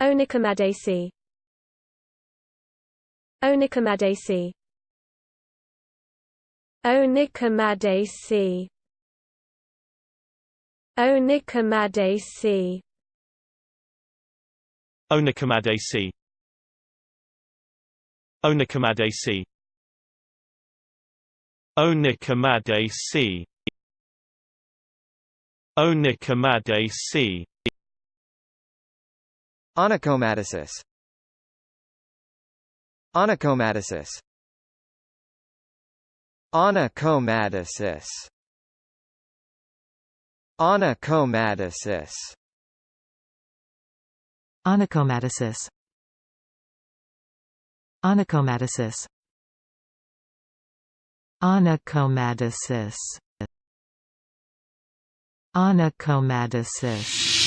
Onychomadesis. Onychomadesis. Onychomadesis. Onychomadesis. Onychomadesis. Onychomadesis. Onychomadesis. Onychomadesis. Onychomadesis. Onychomadesis. Onychomadesis. Onychomadesis. Onychomadesis. Onychomadesis. Onychomadesis. Onychomadesis.